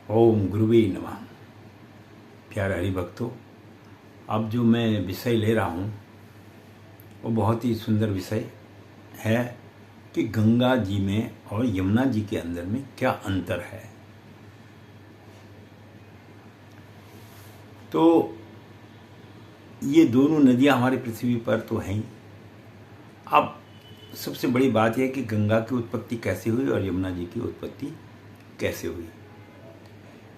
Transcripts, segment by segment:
ओम गुरुवे नमः। प्यारे हरिभक्तों, अब जो मैं विषय ले रहा हूँ वो बहुत ही सुंदर विषय है कि गंगा जी में और यमुना जी के अंदर में क्या अंतर है। तो ये दोनों नदियाँ हमारी पृथ्वी पर तो हैं ही। अब सबसे बड़ी बात यह है कि गंगा की उत्पत्ति कैसे हुई और यमुना जी की उत्पत्ति कैसे हुई।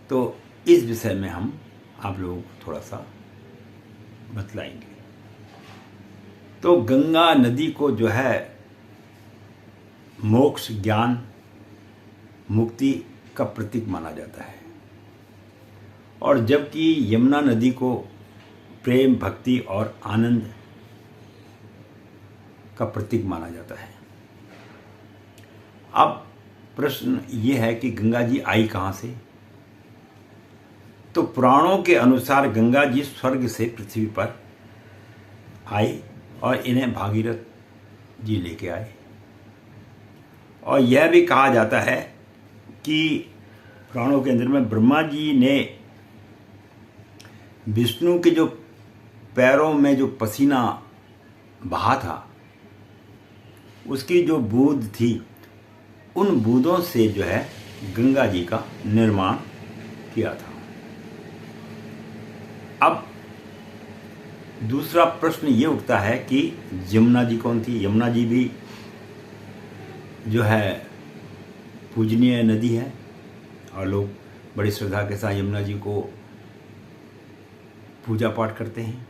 तो इस विषय में हम आप लोगों को थोड़ा सा बतलाएंगे। तो गंगा नदी को जो है मोक्ष, ज्ञान, मुक्ति का प्रतीक माना जाता है, और जबकि यमुना नदी को प्रेम, भक्ति और आनंद का प्रतीक माना जाता है। अब प्रश्न ये है कि गंगा जी आई कहाँ से। तो पुराणों के अनुसार गंगा जी स्वर्ग से पृथ्वी पर आई और इन्हें भागीरथ जी लेके आए। और यह भी कहा जाता है कि पुराणों के अंदर में ब्रह्मा जी ने विष्णु के जो पैरों में जो पसीना बहा था, उसकी जो बूंद थी, उन बूंदों से जो है गंगा जी का निर्माण किया था। अब दूसरा प्रश्न ये उठता है कि यमुना जी कौन थी। यमुना जी भी जो है पूजनीय नदी है और लोग बड़ी श्रद्धा के साथ यमुना जी को पूजा पाठ करते हैं।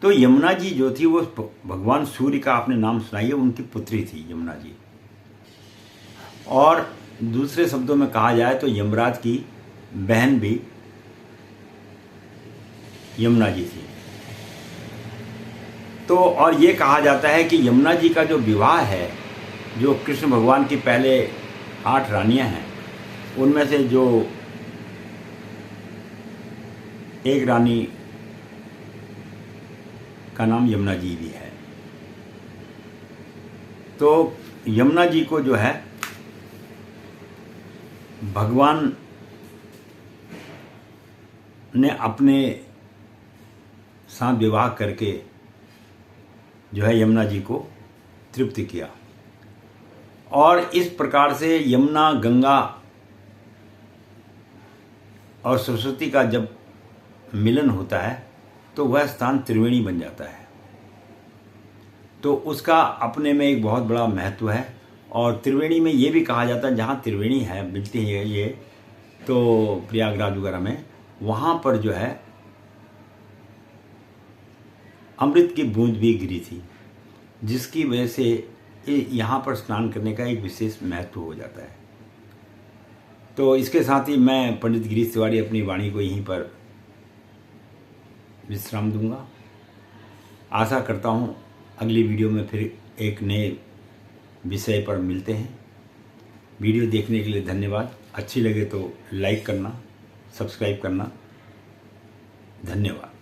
तो यमुना जी जो थी वो भगवान सूर्य का आपने नाम सुनाई है, उनकी पुत्री थी यमुना जी। और दूसरे शब्दों में कहा जाए तो यमराज की बहन भी यमुना जी थी। तो और ये कहा जाता है कि यमुना जी का जो विवाह है, जो कृष्ण भगवान की पहले 8 रानियां हैं, उनमें से जो एक रानी का नाम यमुना जी भी है। तो यमुना जी को जो है भगवान ने अपने साथ विवाह करके जो है यमुना जी को तृप्त किया। और इस प्रकार से यमुना, गंगा और सरस्वती का जब मिलन होता है तो वह स्थान त्रिवेणी बन जाता है। तो उसका अपने में एक बहुत बड़ा महत्व है। और त्रिवेणी में ये भी कहा जाता है, जहाँ त्रिवेणी है मिलती है ये, तो प्रयागराज वगैरह में, वहाँ पर जो है अमृत की बूंद भी गिरी थी, जिसकी वजह से यहाँ पर स्नान करने का एक विशेष महत्व हो जाता है। तो इसके साथ ही मैं पंडित गिरीश तिवारी अपनी वाणी को यहीं पर विश्राम दूंगा। आशा करता हूँ अगली वीडियो में फिर एक नए विषय पर मिलते हैं। वीडियो देखने के लिए धन्यवाद। अच्छी लगे तो लाइक करना, सब्सक्राइब करना। धन्यवाद।